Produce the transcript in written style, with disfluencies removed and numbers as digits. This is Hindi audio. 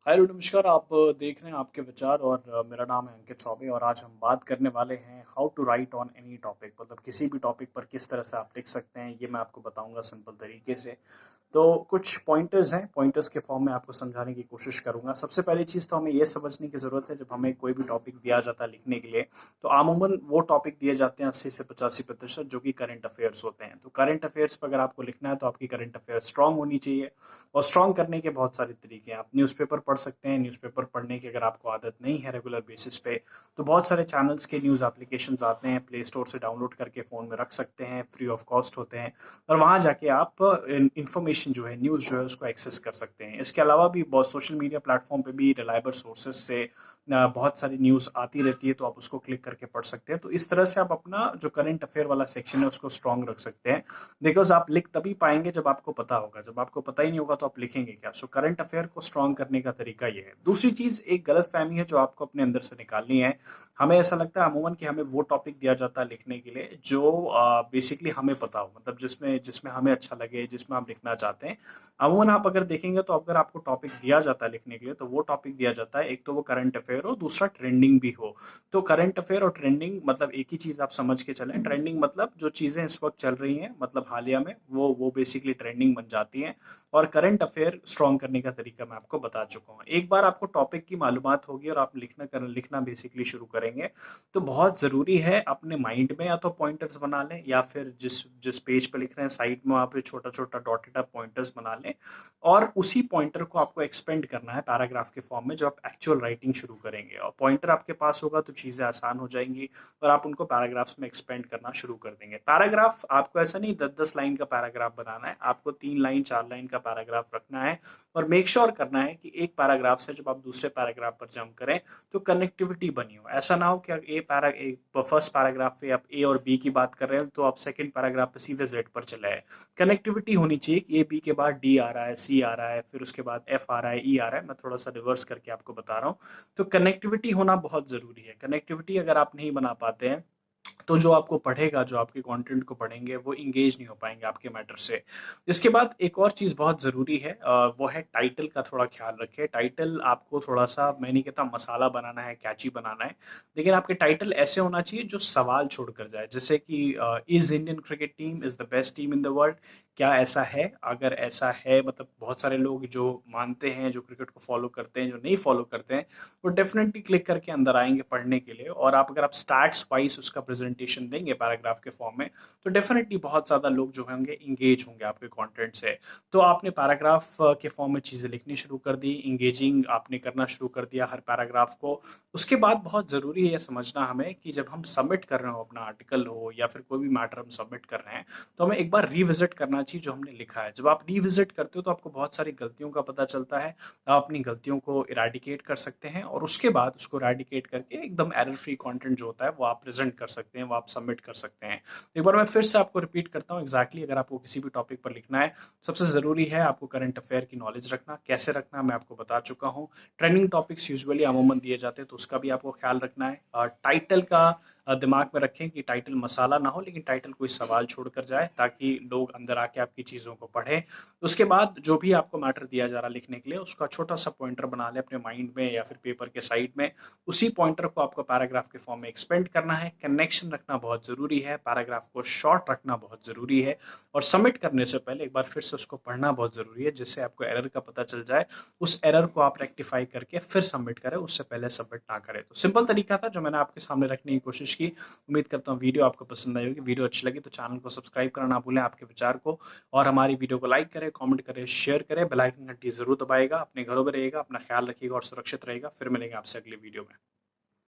हेलो नमस्कार। आप देख रहे हैं आपके विचार और मेरा नाम है अंकित चौबे और आज हम बात करने वाले हैं how to write on any topic. मतलब किसी भी टॉपिक पर किस तरह से आप लिख सकते हैं ये मैं आपको बताऊंगा सिंपल तरीके से। तो कुछ पॉइंटर्स हैं, पॉइंटर्स के फॉर्म में आपको समझाने की कोशिश करूंगा। सबसे पहली चीज़ तो हमें ये समझने की ज़रूरत है, जब हमें कोई भी टॉपिक दिया जाता है लिखने के लिए तो आमूमन वो टॉपिक दिए जाते हैं 80 से 85% जो कि करंट अफेयर्स होते हैं। तो करंट अफेयर्स पर अगर आपको लिखना है तो आपकी करंट अफेयर्स स्ट्रांग होनी चाहिए और स्ट्रांग करने के बहुत सारे तरीके हैं। आप न्यूज़पेपर पढ़ सकते हैं। न्यूज़पेपर पढ़ने की अगर आपको आदत नहीं है रेगुलर बेसिस पे तो बहुत सारे चैनल्स के न्यूज़ एप्लीकेशंस आते हैं, प्ले स्टोर से डाउनलोड करके फ़ोन में रख सकते हैं, फ्री ऑफ कॉस्ट होते हैं और वहाँ जाके आप इन्फॉर्मेशन जो है, न्यूज़ जो है उसको एक्सेस कर सकते हैं। इसके अलावा भी बहुत सोशल मीडिया प्लेटफॉर्म पे भी रिलायबल सोर्सेज से बहुत सारी न्यूज़ आती रहती है, तो आप उसको क्लिक करके पढ़ सकते हैं। तो इस तरह से आप अपना जो करंट अफेयर वाला सेक्शन है उसको स्ट्रांग रख सकते हैं। बिकॉज आप लिख तभी पाएंगे जब आपको पता होगा। जब आपको पता ही नहीं होगा तो आप लिखेंगे क्या? सो करंट अफेयर को स्ट्रांग करने का तरीका ये है। दूसरी चीज, एक गलत फहमी है जो आपको अपने अंदर से निकालनी है। हमें ऐसा लगता है अमूमन कि हमें वो टॉपिक दिया जाता है लिखने के लिए जो बेसिकली हमें पता हो, मतलब जिसमें जिसमें हमें अच्छा लगे, जिसमें आप लिखना चाहते हैं। अमूमन आप अगर देखेंगे तो अगर आपको टॉपिक दिया जाता है लिखने के लिए तो वो टॉपिक दिया जाता है, एक तो वो करंट अफेयर हो, दूसरा ट्रेंडिंग भी हो। तो करंट अफेयर और ट्रेंडिंग मतलब एक ही चीज आप समझ के चलें। ट्रेंडिंग मतलब जो चीजें इस वक्त चल रही हैं, मतलब हालिया में, वो बेसिकली ट्रेंडिंग बन जाती हैं। और करंट अफेयर स्ट्रॉन्ग करने का तरीका मैं आपको बता चुका हूँ। एक बार आपको टॉपिक की मालूमात होगी और आप लिखना बेसिकली शुरू करेंगे तो बहुत ज़रूरी है अपने माइंड में या तो पॉइंटर्स बना लें या फिर जिस जिस पेज पे लिख रहे हैं साइड में वहाँ पे छोटा छोटा डॉटेड अप पॉइंटर्स बना लें और उसी पॉइंटर को आपको एक्सपेंड करना है पैराग्राफ के फॉर्म में जब आप एक्चुअल राइटिंग शुरू करेंगे। और पॉइंटर आपके पास होगा तो चीज़ें आसान हो जाएंगी और आप उनको पैराग्राफ्स में एक्सपेंड करना शुरू कर देंगे। पैराग्राफ आपको ऐसा नहीं 10-10 लाइन का पैराग्राफ बनाना है, आपको 3 लाइन 4 लाइन का पैराग्राफ रखना है। और मेक श्योर करना है कि एक पैराग्राफ से जब आप दूसरे पैराग्राफ पर जंप करें तो कनेक्टिविटी बनी हो। ऐसा ना हो कि फर्स्ट पैराग्राफ पे आप ए और बी की बात कर रहे हैं तो आप सेकंड पैराग्राफ पे सीधे जेड पर चले आए। कनेक्टिविटी होनी चाहिए कि ए बी के बाद डी आ रहा है, सी आ रहा है, फिर उसके बाद एफ आ रहा है, ई आ रहा है। मैं थोड़ा सा रिवर्स करके आपको बता रहा हूँ। तो कनेक्टिविटी होना बहुत ज़रूरी है। कनेक्टिविटी अगर आप नहीं बना पाते हैं तो जो आपको पढ़ेगा, जो आपके कंटेंट को पढ़ेंगे वो इंगेज नहीं हो पाएंगे आपके मैटर से। इसके बाद एक और चीज़ बहुत ज़रूरी है, वो है टाइटल का थोड़ा ख्याल रखें। टाइटल आपको थोड़ा सा, मैं नहीं कहता मसाला बनाना है, कैची बनाना है, लेकिन आपके टाइटल ऐसे होना चाहिए जो सवाल छोड़ कर जाए। जैसे कि is Indian cricket team is the best team in the world. क्या ऐसा है? अगर ऐसा है मतलब बहुत सारे लोग जो मानते हैं, जो क्रिकेट को फॉलो करते हैं, जो नहीं फॉलो करते हैं, वो डेफिनेटली क्लिक करके अंदर आएंगे पढ़ने के लिए। और आप अगर आप स्टैट्स वाइज उसका प्रेजेंटेशन देंगे पैराग्राफ के फॉर्म में तो डेफिनेटली बहुत ज़्यादा लोग जो होंगे इंगेज होंगे आपके कंटेंट से। तो आपने पैराग्राफ के फॉर्म में चीज़ें लिखनी शुरू कर दी, इंगेजिंग आपने करना शुरू कर दिया हर पैराग्राफ को। उसके बाद बहुत ज़रूरी है यह समझना हमें कि जब हम सबमिट कर रहे हो, अपना आर्टिकल हो या फिर कोई भी मैटर हम सबमिट कर रहे हैं, तो हमें एक बार रिविजिट करना चाहिए जो हमने लिखा है। जब आप रिविजिट करते हो तो आपको बहुत सारी गलतियों का पता चलता है। आप अपनी गलतियों को इरेडिकेट कर सकते हैं और उसके बाद उसको इरेडिकेट करके एकदम एरर फ्री कंटेंट जो होता है वो आप प्रेजेंट कर सकते हैं, वो आप सबमिट कर सकते हैं। तो एक बार मैं फिर से आपको रिपीट करता हूँ एग्जैक्टली अगर आपको किसी भी टॉपिक पर लिखना है, सबसे ज़रूरी है आपको करंट अफेयर की नॉलेज रखना। कैसे रखना मैं आपको बता चुका हूँ। ट्रेंडिंग टॉपिक्स यूजुअली अमूमन दिए जाते हैं तो उसका भी आपको ख्याल रखना है। और टाइटल का दिमाग में रखें कि टाइटल मसाला ना हो, लेकिन टाइटल कोई सवाल छोड़कर जाए ताकि लोग अंदर आके आपकी चीज़ों को पढ़ें। उसके बाद जो भी आपको मैटर दिया जा रहा है लिखने के लिए उसका छोटा सा पॉइंटर बना लें अपने माइंड में या फिर पेपर के साइड में। उसी पॉइंटर को आपको पैराग्राफ के फॉर्म में एक्सपेंड करना है। कनेक्शन रखना बहुत ज़रूरी है, पैराग्राफ को शॉर्ट रखना बहुत ज़रूरी है और सबमिट करने से पहले एक बार फिर से उसको पढ़ना बहुत ज़रूरी है जिससे आपको एरर का पता चल जाए। उस एरर को आप रेक्टिफाई करके फिर सबमिट करें, उससे पहले सबमिट ना करें। तो सिंपल तरीका था जो मैंने आपके सामने रखने की कोशिश की। उम्मीद करता हूँ वीडियो आपको पसंद आई होगी। वीडियो अच्छी लगी तो चैनल को सब्सक्राइब करना ना भूलें आपके विचार को, और हमारी वीडियो को लाइक करें, कमेंट करें, शेयर करें, बेल आइकन घंटी जरूर दबाएगा। अपने घरों में रहिएगा, अपना ख्याल रखिएगा और सुरक्षित रहेगा। फिर मिलेंगे आपसे अगली वीडियो में।